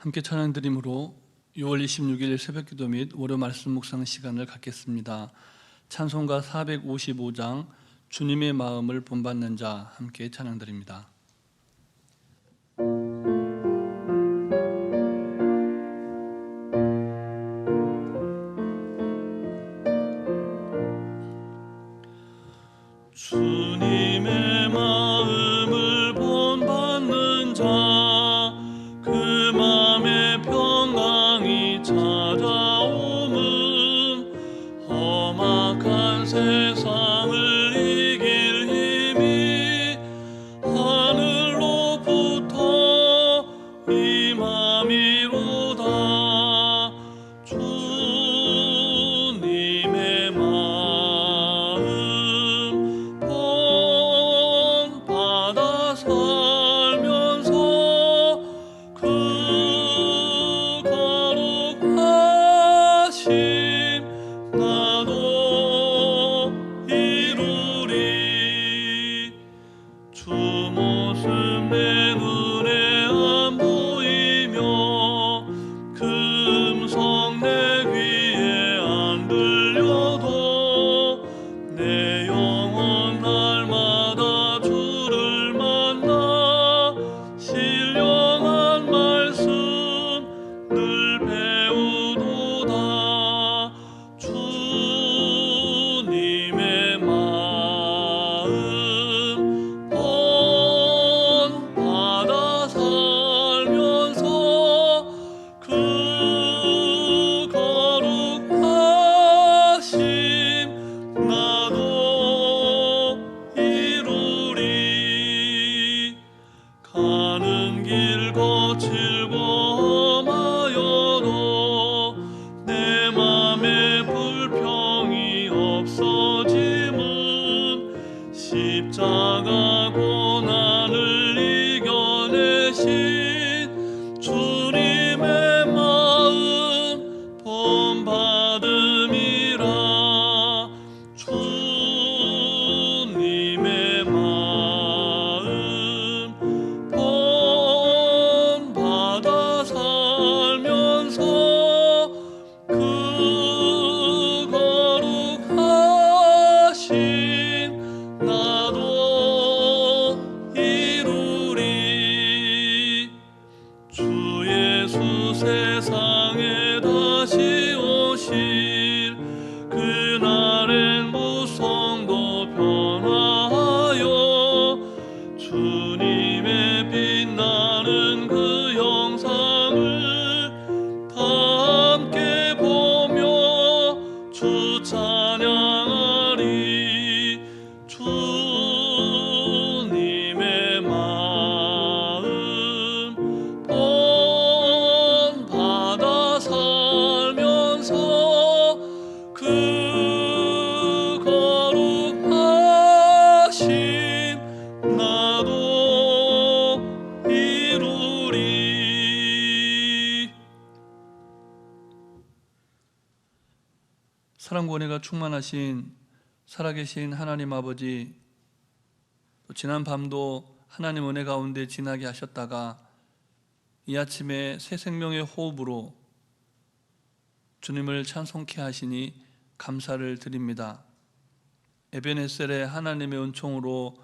함께 찬양드림으로 6월 26일 새벽기도 및 월요 말씀 묵상 시간을 갖겠습니다. 찬송가 455장 주님의 마음을 본받는 자 함께 찬양드립니다. 주님의 마음을 본받는 자 그 마음의 평강이 찾아오면 험악한 세상을 이길 힘이 하늘로부터 임함이로다. 주님의 마음 본받아 살면서 그 거룩하심 나도 이루리. 주 모습 내 눈에 안 보이며 그 음성 내 귀에 안 들려도 내 영혼 날마다 주를 만나 신령한 말씀 늘 배우도다. 주님의 마음 본받아 살면서 그 거룩하심 나도 이루리. 가는 길 거칠고 험하여도 내 맘에 불평이 없어짐은 십자가 고난을 이겨내신 주님의 마음 본받음이라. 주님의 마음 본받아 살면서 그 거룩하심 나도 이루리. 주 예수 세상에 다시 오실 그날엔 무성도 변화하여 주님의 빛나는 그 영상을 다 함께 보며 주 찬양하리. 주님의 마음 본받아 살면서 그 거룩하심 나도 이루리. 사랑과 은혜가 충만하신 살아계신 하나님 아버지, 또 지난 밤도 하나님 은혜 가운데 지나게 하셨다가 이 아침에 새 생명의 호흡으로 주님을 찬송케 하시니 감사를 드립니다. 에베네셀의 하나님의 은총으로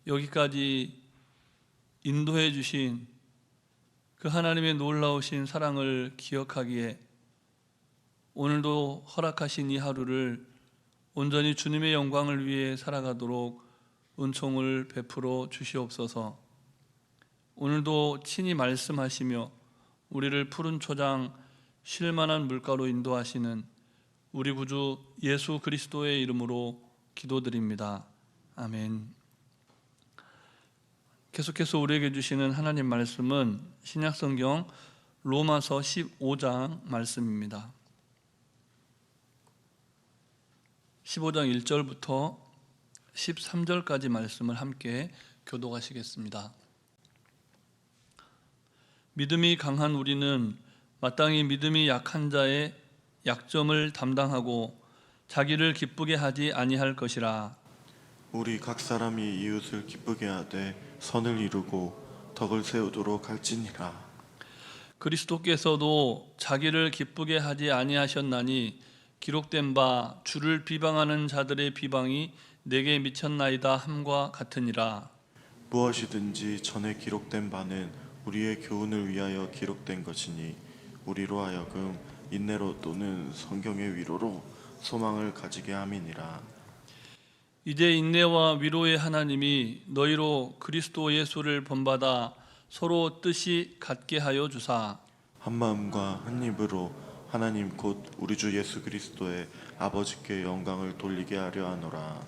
여기까지 인도해 주신 그 하나님의 놀라우신 사랑을 기억하기에 오늘도 허락하신 이 하루를 온전히 주님의 영광을 위해 살아가도록 은총을 베풀어 주시옵소서. 오늘도 친히 말씀하시며 우리를 푸른 초장 쉴만한 물가로 인도하시는 우리 구주 예수 그리스도의 이름으로 기도드립니다. 아멘. 계속해서 우리에게 주시는 하나님 말씀은 신약성경 로마서 15장 말씀입니다. 15장 1절부터 13절까지 말씀을 함께 교독하시겠습니다. 믿음이 강한 우리는 마땅히 믿음이 약한 자의 약점을 담당하고 자기를 기쁘게 하지 아니할 것이라. 우리 각 사람이 이웃을 기쁘게 하되 선을 이루고 덕을 세우도록 할지니라. 그리스도께서도 자기를 기쁘게 하지 아니하셨나니 기록된 바 주를 비방하는 자들의 비방이 내게 미쳤나이다 함과 같으니라. 무엇이든지 전에 기록된 바는 우리의 교훈을 위하여 기록된 것이니 우리로 하여금 인내로 또는 성경의 위로로 소망을 가지게 함이니라. 이제 인내와 위로의 하나님이 너희로 그리스도 예수를 본받아 서로 뜻이 같게 하여 주사 한 마음과 한 입으로 하나님 곧 우리 주 예수 그리스도의 아버지께 영광을 돌리게 하려 하노라.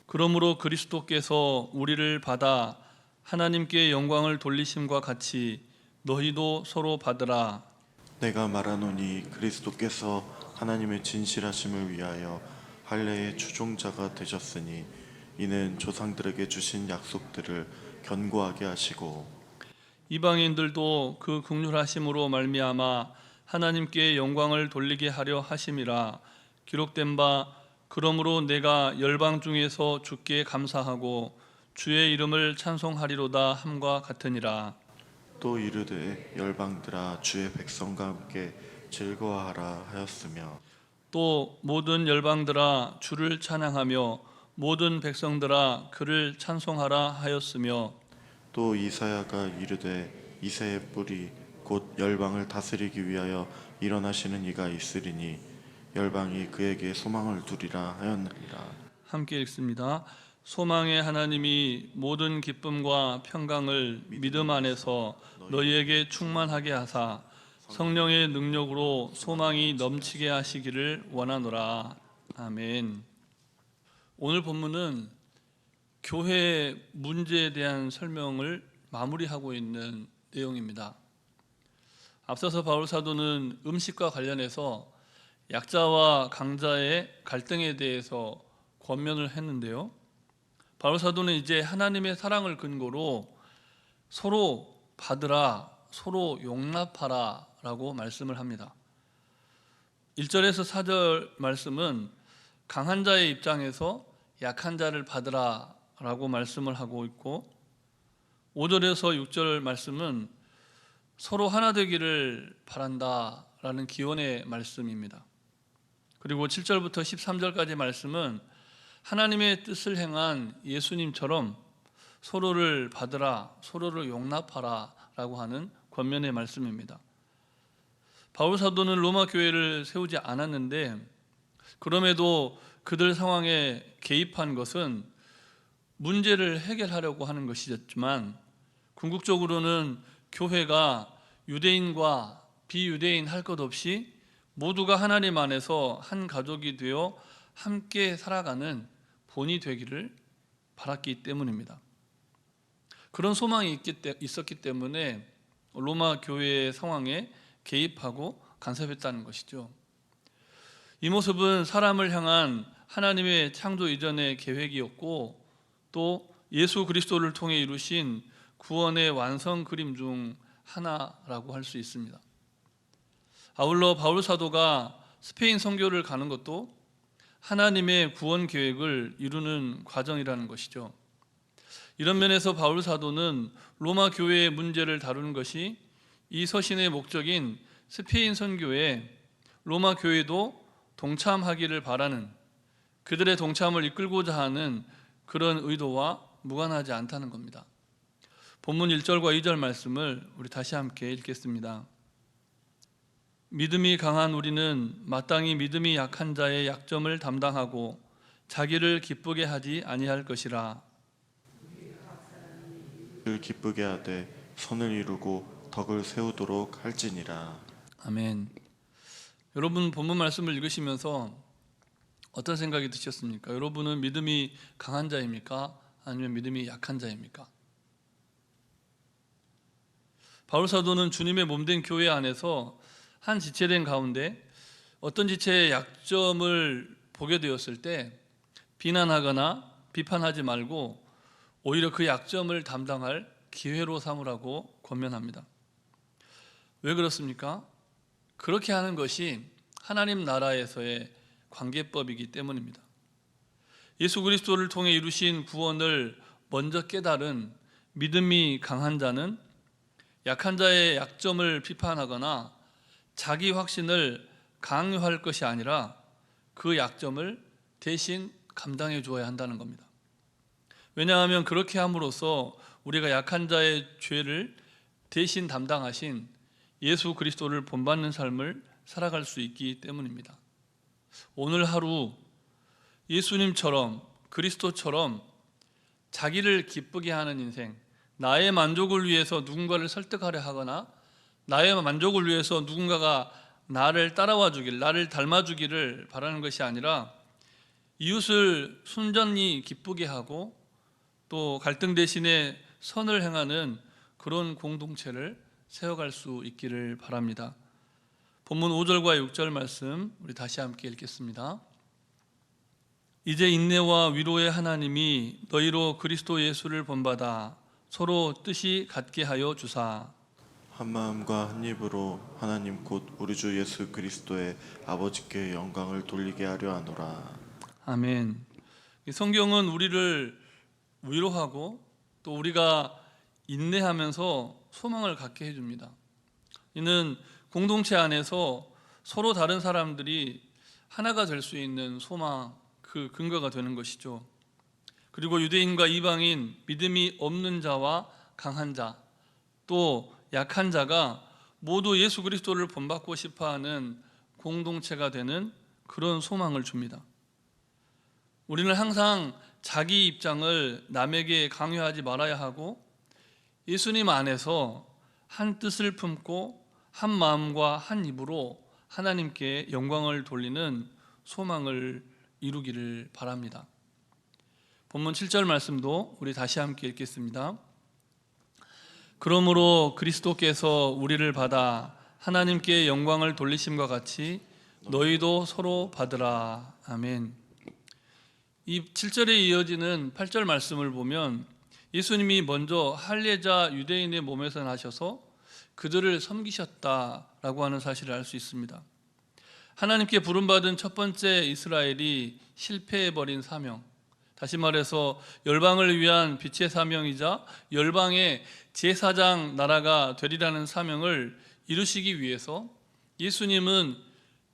그러므로 그리스도께서 우리를 받아 하나님께 영광을 돌리심과 같이 너희도 서로 받으라. 내가 말하노니 그리스도께서 하나님의 진실하심을 위하여 할례의 추종자가 되셨으니 이는 조상들에게 주신 약속들을 견고하게 하시고 이방인들도 그 긍휼하심으로 말미암아 하나님께 영광을 돌리게 하려 하심이라. 기록된 바 그러므로 내가 열방 중에서 주께 감사하고 주의 이름을 찬송하리로다 함과 같으니라. 또 이르되 열방들아 주의 백성과 함께 즐거워하라 하였으며 또 모든 열방들아 주를 찬양하며 모든 백성들아 그를 찬송하라 하였으며 또 이사야가 이르되 이새의 뿌리 곧 열방을 다스리기 위하여 일어나시는 이가 있으리니 열방이 그에게 소망을 두리라 하였느니라. 함께 읽습니다. 소망의 하나님이 모든 기쁨과 평강을 믿음 안에서 너희에게 충만하게 하사 성령의 능력으로 소망이 넘치게 하시기를 원하노라. 아멘. 오늘 본문은 교회 문제에 대한 설명을 마무리하고 있는 내용입니다. 앞서서 바울 사도는 음식과 관련해서 약자와 강자의 갈등에 대해서 권면을 했는데요. 바울 사도는 이제 하나님의 사랑을 근거로 서로 받으라, 서로 용납하라 라고 말씀을 합니다. 1절에서 4절 말씀은 강한 자의 입장에서 약한 자를 받으라 라고 말씀을 하고 있고 5절에서 6절 말씀은 서로 하나 되기를 바란다 라는 기원의 말씀입니다. 그리고 7절부터 13절까지 말씀은 하나님의 뜻을 행한 예수님처럼 서로를 받으라, 서로를 용납하라 라고 하는 권면의 말씀입니다. 바울 사도는 로마 교회를 세우지 않았는데 그럼에도 그들 상황에 개입한 것은 문제를 해결하려고 하는 것이었지만 궁극적으로는 교회가 유대인과 비유대인 할 것 없이 모두가 하나님 안에서 한 가족이 되어 함께 살아가는 본이 되기를 바랐기 때문입니다. 그런 소망이 있었기 때문에 로마 교회의 상황에 개입하고 간섭했다는 것이죠. 이 모습은 사람을 향한 하나님의 창조 이전의 계획이었고 또 예수 그리스도를 통해 이루신 구원의 완성 그림 중 하나라고 할 수 있습니다. 아울러 바울 사도가 스페인 선교를 가는 것도 하나님의 구원 계획을 이루는 과정이라는 것이죠. 이런 면에서 바울 사도는 로마 교회의 문제를 다루는 것이 이 서신의 목적인 스페인 선교에 로마 교회도 동참하기를 바라는, 그들의 동참을 이끌고자 하는 그런 의도와 무관하지 않다는 겁니다. 본문 1절과 2절 말씀을 우리 다시 함께 읽겠습니다. 믿음이 강한 우리는 마땅히 믿음이 약한 자의 약점을 담당하고 자기를 기쁘게 하지 아니할 것이라. 를 기쁘게 하되 선을 이루고 덕을 세우도록 할지니라. 아멘. 여러분 본문 말씀을 읽으시면서 어떤 생각이 드셨습니까? 여러분은 믿음이 강한 자입니까? 아니면 믿음이 약한 자입니까? 바울 사도는 주님의 몸된 교회 안에서 한 지체된 가운데 어떤 지체의 약점을 보게 되었을 때 비난하거나 비판하지 말고 오히려 그 약점을 담당할 기회로 삼으라고 권면합니다. 왜 그렇습니까? 그렇게 하는 것이 하나님 나라에서의 관계법이기 때문입니다. 예수 그리스도를 통해 이루신 구원을 먼저 깨달은 믿음이 강한 자는 약한 자의 약점을 비판하거나 자기 확신을 강요할 것이 아니라 그 약점을 대신 감당해 주어야 한다는 겁니다. 왜냐하면 그렇게 함으로써 우리가 약한 자의 죄를 대신 담당하신 예수 그리스도를 본받는 삶을 살아갈 수 있기 때문입니다. 오늘 하루 예수님처럼 그리스도처럼 자기를 기쁘게 하는 인생, 나의 만족을 위해서 누군가를 설득하려 하거나 나의 만족을 위해서 누군가가 나를 따라와 주길, 나를 닮아 주기를 바라는 것이 아니라 이웃을 순전히 기쁘게 하고 또 갈등 대신에 선을 행하는 그런 공동체를 세워갈 수 있기를 바랍니다. 본문 5절과 6절 말씀 우리 다시 함께 읽겠습니다. 이제 인내와 위로의 하나님이 너희로 그리스도 예수를 본받아 서로 뜻이 같게 하여 주사 한 마음과 한 입으로 하나님 곧 우리 주 예수 그리스도의 아버지께 영광을 돌리게 하려 하노라. 아멘. 이 성경은 우리를 위로하고 또 우리가 인내하면서 소망을 갖게 해줍니다. 이는 공동체 안에서 서로 다른 사람들이 하나가 될 수 있는 소망, 그 근거가 되는 것이죠. 그리고 유대인과 이방인, 믿음이 없는 자와 강한 자, 또 약한 자가 모두 예수 그리스도를 본받고 싶어하는 공동체가 되는 그런 소망을 줍니다. 우리는 항상 자기 입장을 남에게 강요하지 말아야 하고 예수님 안에서 한 뜻을 품고 한 마음과 한 입으로 하나님께 영광을 돌리는 소망을 이루기를 바랍니다. 본문 7절 말씀도 우리 다시 함께 읽겠습니다. 그러므로 그리스도께서 우리를 받아 하나님께 영광을 돌리심과 같이 너희도 서로 받으라. 아멘. 이 7절에 이어지는 8절 말씀을 보면 예수님이 먼저 할례자 유대인의 몸에서 나셔서 그들을 섬기셨다라고 하는 사실을 알 수 있습니다. 하나님께 부름받은 첫 번째 이스라엘이 실패해버린 사명, 다시 말해서 열방을 위한 빛의 사명이자 열방의 제사장 나라가 되리라는 사명을 이루시기 위해서 예수님은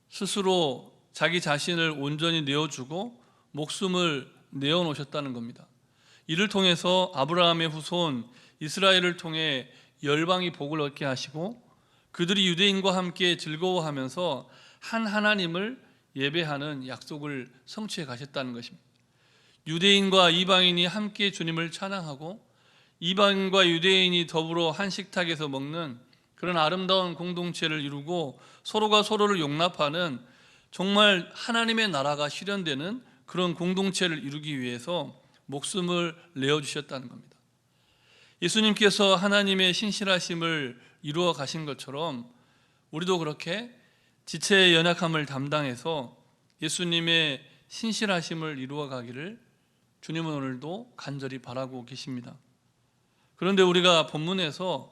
스스로 자기 자신을 온전히 내어주고 목숨을 내어놓으셨다는 겁니다. 이를 통해서 아브라함의 후손 이스라엘을 통해 열방이 복을 얻게 하시고 그들이 유대인과 함께 즐거워하면서 한 하나님을 예배하는 약속을 성취해 가셨다는 것입니다. 유대인과 이방인이 함께 주님을 찬양하고 이방인과 유대인이 더불어 한 식탁에서 먹는 그런 아름다운 공동체를 이루고 서로가 서로를 용납하는 정말 하나님의 나라가 실현되는 그런 공동체를 이루기 위해서 목숨을 내어주셨다는 겁니다. 예수님께서 하나님의 신실하심을 이루어 가신 것처럼 우리도 그렇게 지체의 연약함을 담당해서 예수님의 신실하심을 이루어 가기를 주님은 오늘도 간절히 바라고 계십니다. 그런데 우리가 본문에서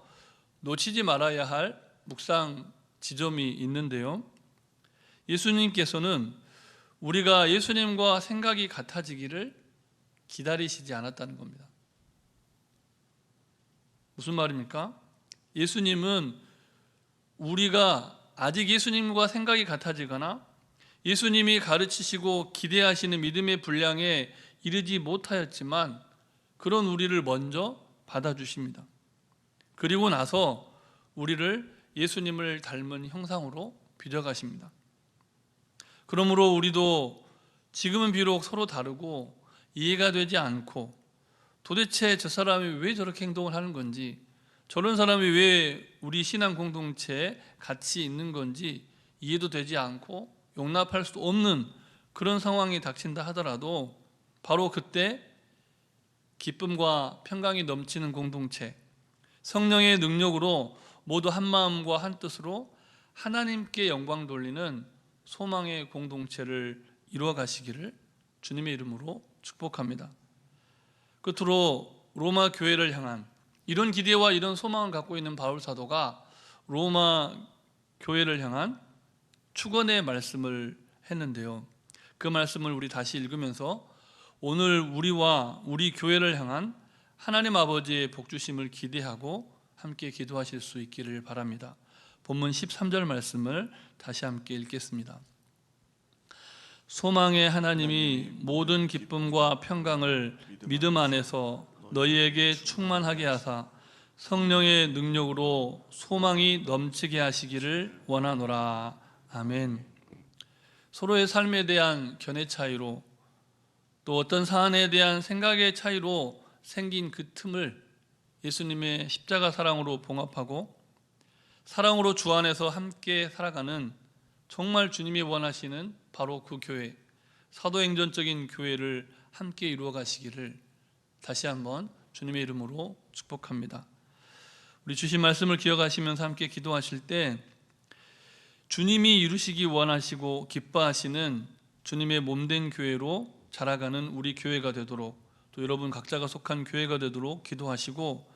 놓치지 말아야 할 묵상 지점이 있는데요. 예수님께서는 우리가 예수님과 생각이 같아지기를 기다리시지 않았다는 겁니다. 무슨 말입니까? 예수님은 우리가 아직 예수님과 생각이 같아지거나 예수님이 가르치시고 기대하시는 믿음의 분량에 이르지 못하였지만 그런 우리를 먼저 받아주십니다. 그리고 나서 우리를 예수님을 닮은 형상으로 빚어가십니다. 그러므로 우리도 지금은 비록 서로 다르고 이해가 되지 않고 도대체 저 사람이 왜 저렇게 행동을 하는 건지 저런 사람이 왜 우리 신앙 공동체에 같이 있는 건지 이해도 되지 않고 용납할 수 없는 그런 상황이 닥친다 하더라도 바로 그때 기쁨과 평강이 넘치는 공동체, 성령의 능력으로 모두 한 마음과 한 뜻으로 하나님께 영광 돌리는 소망의 공동체를 이루어 가시기를 주님의 이름으로 축복합니다. 끝으로 로마 교회를 향한 이런 기대와 이런 소망을 갖고 있는 바울 사도가 로마 교회를 향한 축원의 말씀을 했는데요. 그 말씀을 우리 다시 읽으면서 오늘 우리와 우리 교회를 향한 하나님 아버지의 복 주심을 기대하고 함께 기도하실 수 있기를 바랍니다. 본문 13절 말씀을 다시 함께 읽겠습니다. 소망의 하나님이 모든 기쁨과 평강을 믿음 안에서 너희에게 충만하게 하사 성령의 능력으로 소망이 넘치게 하시기를 원하노라. 아멘. 서로의 삶에 대한 견해 차이로 또 어떤 사안에 대한 생각의 차이로 생긴 그 틈을 예수님의 십자가 사랑으로 봉합하고 사랑으로 주 안에서 함께 살아가는 정말 주님이 원하시는 바로 그 교회, 사도행전적인 교회를 함께 이루어 가시기를 다시 한번 주님의 이름으로 축복합니다. 우리 주신 말씀을 기억하시면서 함께 기도하실 때 주님이 이루시기 원하시고 기뻐하시는 주님의 몸된 교회로 자라가는 우리 교회가 되도록, 또 여러분 각자가 속한 교회가 되도록 기도하시고,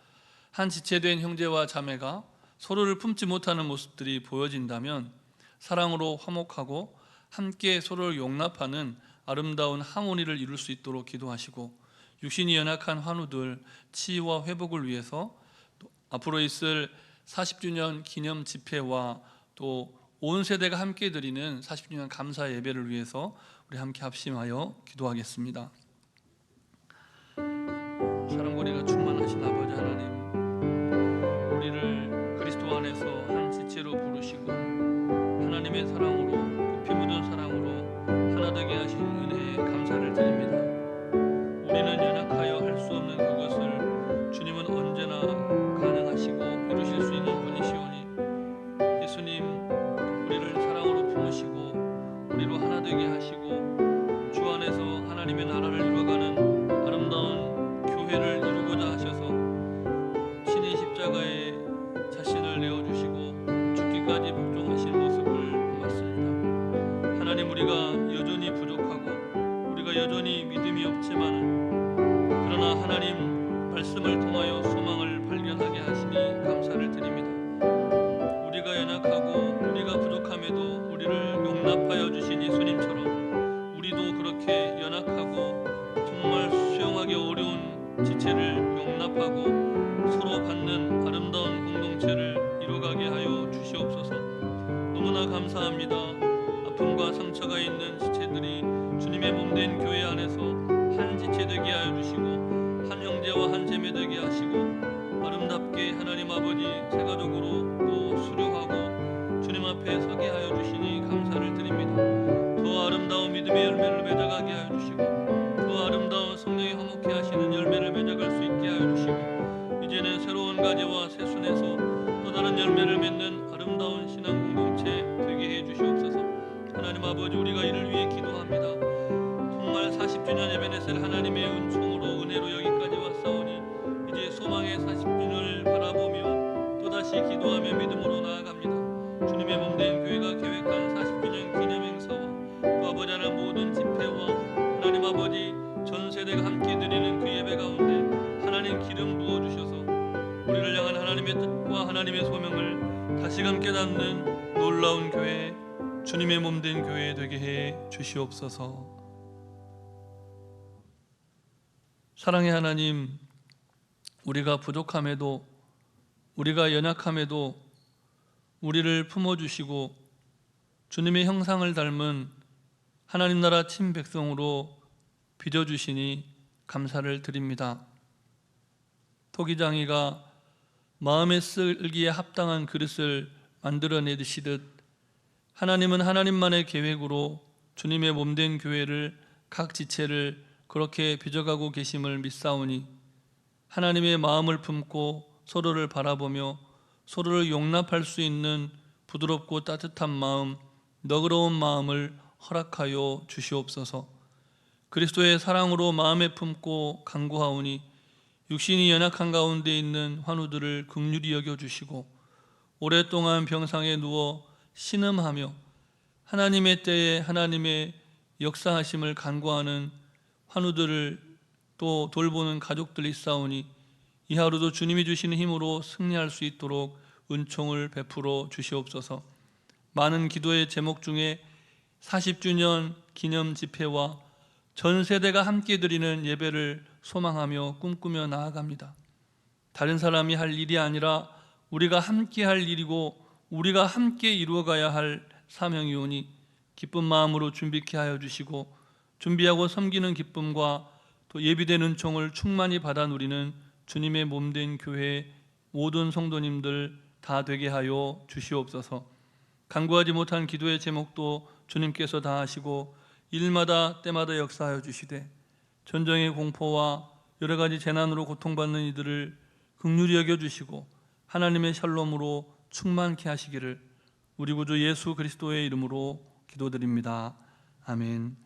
한 지체된 형제와 자매가 서로를 품지 못하는 모습들이 보여진다면 사랑으로 화목하고 함께 서로를 용납하는 아름다운 하모니를 이룰 수 있도록 기도하시고, 육신이 연약한 환우들 치유와 회복을 위해서 또 앞으로 있을 40주년 기념 집회와 또 온 세대가 함께 드리는 40주년 감사 예배를 위해서 우리 함께 합심하여 기도하겠습니다. 사랑거리가 충만하신 아버지 하나님, 우리를 그리스도 안에서 한 지체로 부르시고 하나님의 사랑으로, 피 묻은 사랑으로 하나 되게 하신 은혜에 감사를 드립니다. 우리는 연약하여 할 수 없는 그것을 주님은 언제나 가능하시고 이루실 수 있는 분이시오니, 예수님 우리를 사랑으로 품으시고 우리로 하나 되게 하시고 주 안에서 하나님의 나라를 이루어가는 아름다운 교회를 이루고자 하셔서 친히 십자가에 자신을 내어주시고 죽기까지 복종하신 모습을 보았습니다. 하나님, 우리가 여전히 부족하고 우리가 여전히 믿음이 없지만 그러나 하나님 말씀을 통하여 소망을 발견하게 하시니 감사를 드립니다. 우리가 연약하고 우리가 부족함에도 우리를 용납하여 주신 예수님처럼 우리도 그렇게 연약하고 정말 수용하기 어려운 지체를 용납하고 서로 받는 아름다운 공동체를 이루어가게 하여 주시옵소서. 너무나 감사합니다. 아픔과 상처가 있는 지체들이 주님의 몸된 교회 안에서 한 지체 되게 하여 주시고 한 형제와 한 제매 되게 하시고 아름답게 하나님 아버지 세가족으로 또 수료하고 주님 앞에 서게 하여 주시니 감사를 드립니다. 더 아름다운 믿음의 열매를 맺어가게 하여 주시고 더 아름다운 성령이 화목케 하시는 열매를 맺어갈 수 있게 하여 주시고 이제는 새로운 가지와 새순에서 또 다른 열매를 맺는 아름다운 신앙 공동체 되게 해 주시옵소서. 하나님 아버지, 우리가 이를 위해 기도합니다. 정말 40주년 에베네셀 하나님의 은총으로 은혜로 여기까지 왔사오니 이제 소망의 40주년을 바라보며 또다시 기도하며 믿음으로 나아갑니다. 주님의 몸된 교회가 계획한 40주년 기념 행사와 또 아버지 하나님 모든 집회와 하나님 아버지 전 세대가 함께 드리는 그 예배 가운데 하나님 기름 부어주셔서 우리를 향한 하나님의 뜻과 하나님의 소명을 다시금 깨닫는 놀라운 교회, 주님의 몸된 교회 되게 해 주시옵소서. 사랑의 하나님, 우리가 부족함에도 우리가 연약함에도 우리를 품어주시고 주님의 형상을 닮은 하나님 나라 친백성으로 빚어주시니 감사를 드립니다. 토기장이가 마음에 쓰기에 합당한 그릇을 만들어내시듯 하나님은 하나님만의 계획으로 주님의 몸된 교회를 각 지체를 그렇게 빚어가고 계심을 믿사오니 하나님의 마음을 품고 서로를 바라보며 서로를 용납할 수 있는 부드럽고 따뜻한 마음, 너그러운 마음을 허락하여 주시옵소서. 그리스도의 사랑으로 마음에 품고 간구하오니 육신이 연약한 가운데 있는 환우들을 긍휼히 여겨주시고 오랫동안 병상에 누워 신음하며 하나님의 때에 하나님의 역사하심을 간구하는 환우들을 또 돌보는 가족들이 있사오니 이 하루도 주님이 주시는 힘으로 승리할 수 있도록 은총을 베풀어 주시옵소서. 많은 기도의 제목 중에 40주년 기념 집회와 전 세대가 함께 드리는 예배를 소망하며 꿈꾸며 나아갑니다. 다른 사람이 할 일이 아니라 우리가 함께 할 일이고 우리가 함께 이루어가야 할 사명이오니 기쁜 마음으로 준비케 하여 주시고 준비하고 섬기는 기쁨과 또 예비되는 총을 충만히 받아 누리는 주님의 몸된 교회 모든 성도님들 다 되게 하여 주시옵소서. 간구하지 못한 기도의 제목도 주님께서 다 하시고 일마다 때마다 역사하여 주시되 전쟁의 공포와 여러 가지 재난으로 고통받는 이들을 긍휼히 여겨 주시고 하나님의 샬롬으로 충만케 하시기를 우리 구주 예수 그리스도의 이름으로 기도드립니다. 아멘.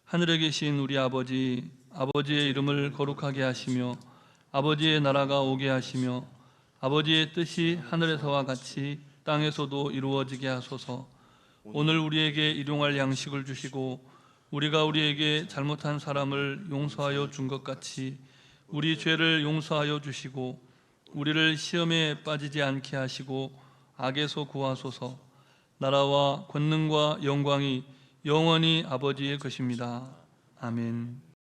하늘에 계신 우리 아버지, 아버지의 이름을 거룩하게 하시며 아버지의 나라가 오게 하시며 아버지의 뜻이 하늘에서와 같이 땅에서도 이루어지게 하소서. 오늘 우리에게 일용할 양식을 주시고 우리가 우리에게 잘못한 사람을 용서하여 준 것 같이 우리 죄를 용서하여 주시고 우리를 시험에 빠지지 않게 하시고 악에서 구하소서. 나라와 권능과 영광이 영원히 아버지의 것입니다. 아멘.